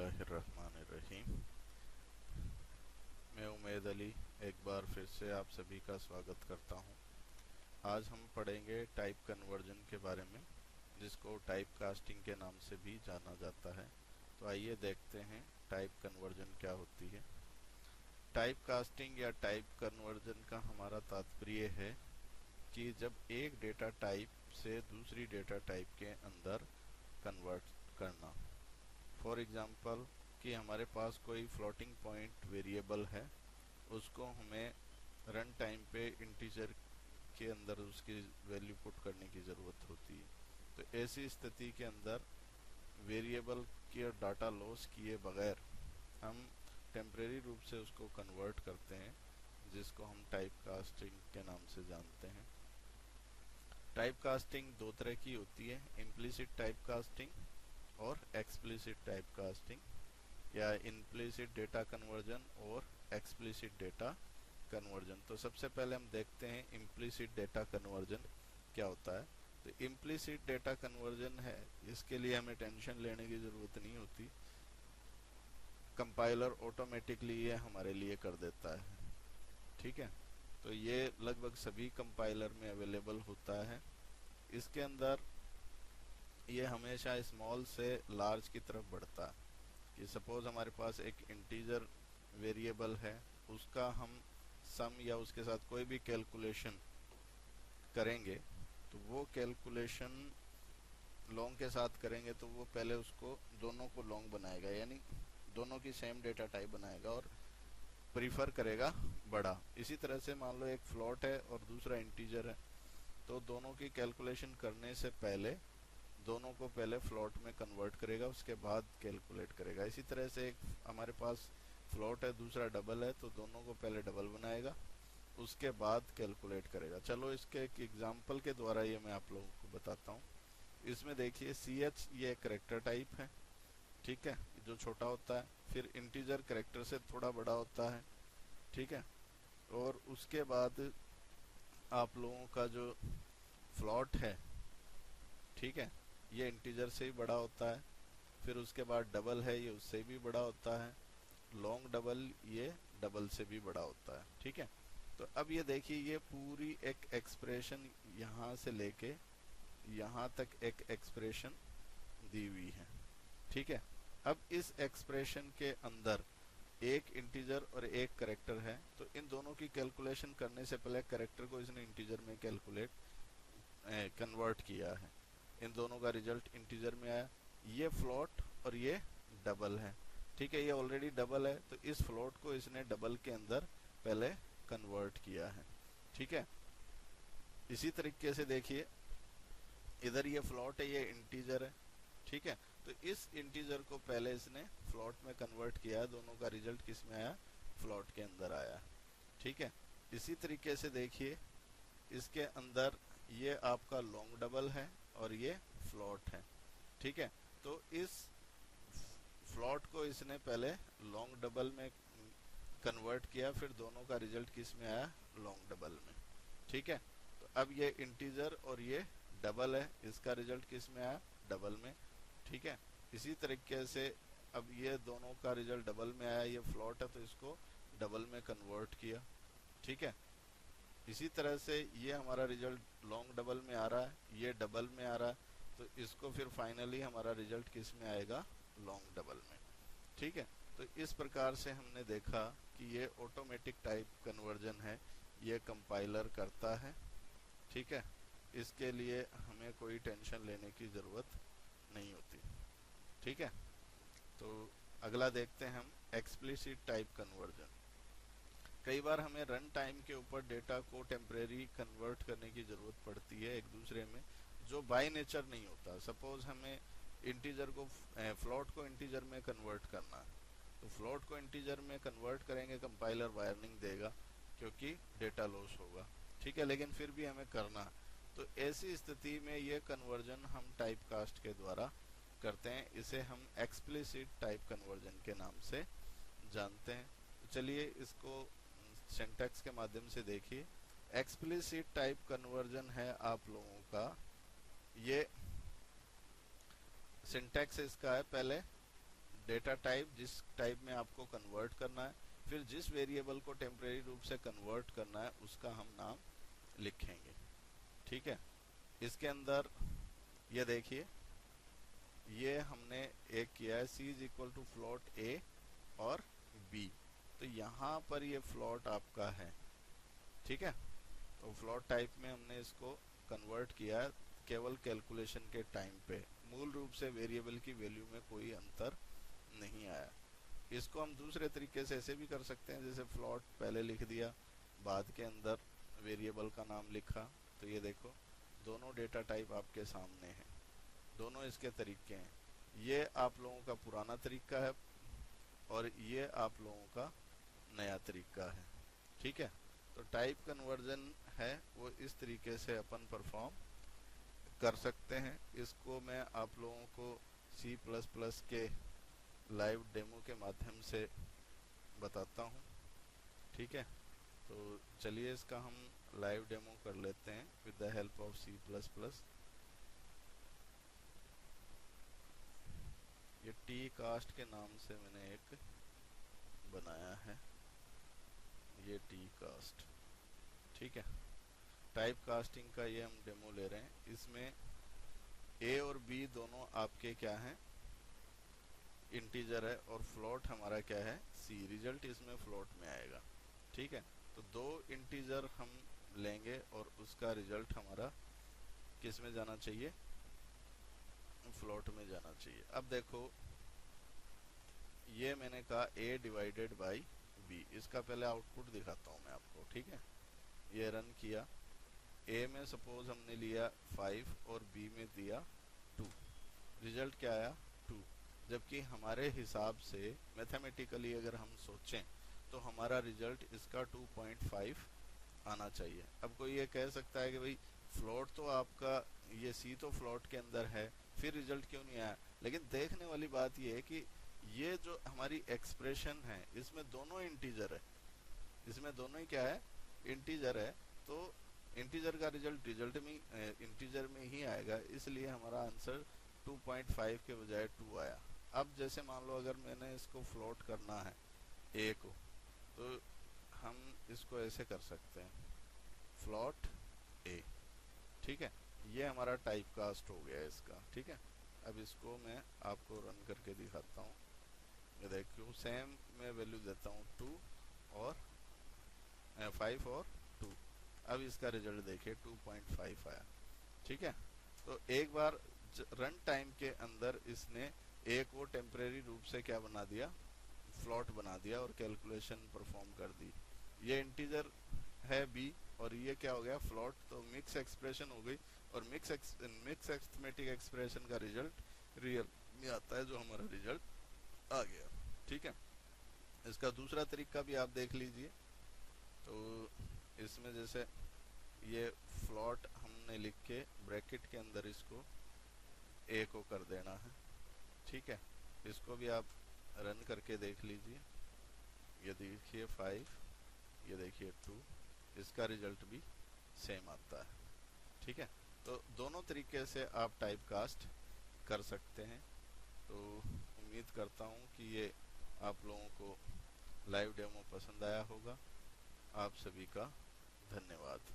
बिस्मिल्लाहिर्रहमानिर्रहीम। मैं उमैद अली एक बार फिर से आप सभी का स्वागत करता हूं। आज हम पढ़ेंगे टाइप कन्वर्जन के बारे में, जिसको टाइप कास्टिंग के नाम से भी जाना जाता है। तो आइए देखते हैं टाइप कन्वर्जन क्या होती है। टाइप कास्टिंग या टाइप कन्वर्जन का हमारा तात्पर्य है कि जब एक डेटा टाइप से दूसरी डेटा टाइप के अंदर कन्वर्ट करना। फॉर एग्जांपल कि हमारे पास कोई फ्लोटिंग पॉइंट वेरिएबल है, उसको हमें रन टाइम पे इंटीजर के अंदर उसकी वैल्यू पुट करने की ज़रूरत होती है। तो ऐसी स्थिति के अंदर वेरिएबल के डाटा लॉस किए बगैर हम टेम्परेरी रूप से उसको कन्वर्ट करते हैं, जिसको हम टाइप कास्टिंग के नाम से जानते हैं। टाइप कास्टिंग दो तरह की होती है, इम्प्लिसिट टाइप कास्टिंग और एक्सप्लिसिट टाइप कास्टिंग या इम्प्लिसिट डेटा कन्वर्जन और एक्सप्लिसिट डेटा कन्वर्जन। तो सबसे पहले हम देखते हैं इम्प्लिसिट डेटा कन्वर्जन क्या होता है। तो इम्प्लिसिट डेटा कन्वर्जन है, इसके लिए हमें टेंशन लेने की ज़रूरत नहीं होती, कंपाइलर ऑटोमेटिकली ये हमारे लिए कर देता है। ठीक है, तो ये लगभग सभी कंपाइलर में अवेलेबल होता है। इसके अंदर ये हमेशा स्मॉल से लार्ज की तरफ बढ़ता है। कि सपोज हमारे पास एक इंटीजर वेरिएबल है, उसका हम सम या उसके साथ कोई भी कैलकुलेशन करेंगे, तो वो कैलकुलेशन लॉन्ग के साथ करेंगे तो वो पहले उसको दोनों को लॉन्ग बनाएगा, यानी दोनों की सेम डेटा टाइप बनाएगा और प्रीफर करेगा बड़ा। इसी तरह से मान लो एक फ्लोट है और दूसरा इंटीजर है, तो दोनों की कैलकुलेशन करने से पहले दोनों को पहले फ्लोट में कन्वर्ट करेगा, उसके बाद कैलकुलेट करेगा। इसी तरह से एक हमारे पास फ्लोट है, दूसरा डबल है, तो दोनों को पहले डबल बनाएगा, उसके बाद कैलकुलेट करेगा। चलो इसके एक एग्जांपल के द्वारा ये मैं आप लोगों को बताता हूँ। इसमें देखिए CH ये कैरेक्टर टाइप है, ठीक है, जो छोटा होता है। फिर इंटीजर कैरेक्टर से थोड़ा बड़ा होता है, ठीक है। और उसके बाद आप लोगों का जो फ्लोट है, ठीक है, ये इंटीजर से ही बड़ा होता है। फिर उसके बाद डबल है, ये उससे भी बड़ा होता है। लॉन्ग डबल ये डबल से भी बड़ा होता है, ठीक है। तो अब ये देखिए, ये पूरी एक एक्सप्रेशन यहाँ से लेके यहाँ तक एक एक्सप्रेशन दी हुई है, ठीक है। अब इस एक्सप्रेशन के अंदर एक इंटीजर और एक कैरेक्टर है, तो इन दोनों की कैलकुलेशन करने से पहले कैरेक्टर को इसने इंटीजर में कन्वर्ट किया है। इन दोनों का रिजल्ट इंटीजर में आया। ये फ्लोट और ये डबल है, ठीक है, ये ऑलरेडी डबल है, तो इस फ्लोट को इसने डबल के अंदर पहले कन्वर्ट किया है, ठीक है। इसी तरीके से देखिए, इधर ये फ्लोट है, ये इंटीजर है, ठीक है। तो इस इंटीजर को पहले इसने फ्लोट में कन्वर्ट किया, दोनों का रिजल्ट किस में आया, फ्लोट के अंदर आया, ठीक है। इसी तरीके से देखिए, इसके अंदर ये आपका लॉन्ग डबल है और ये फ्लोट है, ठीक है। तो इस फ्लोट को इसने पहले लॉन्ग डबल में कन्वर्ट किया, फिर दोनों का रिजल्ट किस में आया, लॉन्ग डबल में, ठीक है। तो अब ये इंटीजर और ये डबल है, इसका रिजल्ट किस में आया, डबल में, ठीक है। इसी तरीके से अब ये दोनों का रिजल्ट डबल में आया, ये फ्लोट है तो इसको डबल में कन्वर्ट किया, ठीक है। इसी तरह से ये हमारा रिजल्ट लॉन्ग डबल में आ रहा है, ये डबल में आ रहा है, तो इसको फिर फाइनली हमारा रिजल्ट किस में आएगा, लॉन्ग डबल में, ठीक है। तो इस प्रकार से हमने देखा कि ये ऑटोमेटिक टाइप कन्वर्जन है, ये कंपाइलर करता है, ठीक है। इसके लिए हमें कोई टेंशन लेने की ज़रूरत नहीं होती, ठीक है। तो अगला देखते हैं हम एक्सप्लिसिट टाइप कन्वर्जन। कई बार हमें रन टाइम के ऊपर डेटा को टेम्परेरी कन्वर्ट करने की ज़रूरत पड़ती है एक दूसरे में, जो बाय नेचर नहीं होता। सपोज हमें इंटीजर को फ्लोट को इंटीजर में कन्वर्ट करना है, तो फ्लोट को इंटीजर में कन्वर्ट करेंगे, कंपाइलर वार्निंग देगा क्योंकि डेटा लॉस होगा, ठीक है, लेकिन फिर भी हमें करना। तो ऐसी स्थिति में ये कन्वर्जन हम टाइप कास्ट के द्वारा करते हैं, इसे हम एक्सप्लिसिट टाइप कन्वर्जन के नाम से जानते हैं। तो चलिए इसको सिंटैक्स के माध्यम से देखिए। एक्सप्लिसिट टाइप कन्वर्जन है आप लोगों का, ये सिंटैक्स इसका है, पहले डेटा टाइप जिस टाइप में आपको कन्वर्ट करना है, फिर जिस वेरिएबल को टेम्परेरी रूप से कन्वर्ट करना है उसका हम नाम लिखेंगे। ठीक है, इसके अंदर ये देखिए, ये हमने एक किया है c is equal to float a और b, तो यहाँ पर ये फ्लोट आपका है। ठीक है, तो फ्लोट टाइप में हमने इसको कन्वर्ट किया है केवल कैलकुलेशन के टाइम पे, मूल रूप से वेरिएबल की वैल्यू में कोई अंतर नहीं आया। इसको हम दूसरे तरीके से ऐसे भी कर सकते हैं, जैसे फ्लोट पहले लिख दिया, बाद के अंदर वेरिएबल का नाम लिखा। तो ये देखो दोनों डेटा टाइप आपके सामने हैं, दोनों इसके तरीके हैं। ये आप लोगों का पुराना तरीका है और ये आप लोगों का नया तरीका है। ठीक है, तो टाइप कन्वर्जन है वो इस तरीके से अपन परफॉर्म कर सकते हैं। इसको मैं आप लोगों को C++ के लाइव डेमो के माध्यम से बताता हूँ। ठीक है, तो चलिए इसका हम लाइव डेमो कर लेते हैं with the help of C++। ये टी कास्ट के नाम से मैंने एक बनाया है, ये टी कास्ट। ठीक है, टाइप कास्टिंग का ये हम डेमो ले रहे हैं। इसमें a और b दोनों आपके क्या हैं, इंटीजर है, और फ्लोट हमारा क्या है, c। रिजल्ट इसमें फ्लोट में आएगा। ठीक है, तो दो इंटीजर हम लेंगे और उसका रिजल्ट हमारा किस में जाना चाहिए, फ्लोट में जाना चाहिए। अब देखो ये मैंने कहा a डिवाइडेड बाई b, इसका पहले आउटपुट दिखाता हूँ मैं आपको। ठीक है, ये रन किया, a में सपोज हमने लिया 5 और b में दिया 2, रिजल्ट क्या आया 2, जबकि हमारे हिसाब से मैथमेटिकली अगर हम सोचें तो हमारा रिजल्ट इसका 2.5 आना चाहिए। अब कोई ये कह सकता है कि भाई फ्लोट तो आपका ये c तो फ्लोट के अंदर है, फिर रिजल्ट क्यों नहीं आया। लेकिन देखने वाली बात ये है कि ये जो हमारी एक्सप्रेशन है इसमें दोनों इंटीजर है, इसमें दोनों ही क्या है, इंटीजर है। तो इंटीजर का रिजल्ट इंटीजर में ही आएगा, इसलिए हमारा आंसर 2.5 के बजाय 2 आया। अब जैसे मान लो अगर मैंने इसको फ्लोट करना है a को, तो हम इसको ऐसे कर सकते हैं, फ्लोट a। ठीक है, ये हमारा टाइप कास्ट हो गया इसका। ठीक है, अब इसको मैं आपको रन करके दिखाता हूँ। ये देखो सेम मैं वैल्यू देता हूँ 2 और 5 और 2, अब इसका रिजल्ट देखिए 2.5 आया। ठीक है, तो एक बार रन टाइम के अंदर इसने a को टेम्परेरी रूप से क्या बना दिया, फ्लोट बना दिया और कैलकुलेशन परफॉर्म कर दी। ये इंटीजर है b और ये क्या हो गया, फ्लोट। तो मिक्स एक्सप्रेशन हो गई, और मिक्स अरिथमेटिक एक्सप्रेशन का रिजल्ट रियल में आता है, जो हमारा रिजल्ट आ गया। ठीक है, इसका दूसरा तरीका भी आप देख लीजिए। तो इसमें जैसे ये फ्लोट हमने लिख के ब्रैकेट के अंदर इसको a को कर देना है। ठीक है, इसको भी आप रन करके देख लीजिए। ये देखिए 5, ये देखिए 2, इसका रिजल्ट भी सेम आता है। ठीक है, तो दोनों तरीके से आप टाइप कास्ट कर सकते हैं। तो उम्मीद करता हूँ कि ये आप लोगों को लाइव डेमो पसंद आया होगा। आप सभी का धन्यवाद।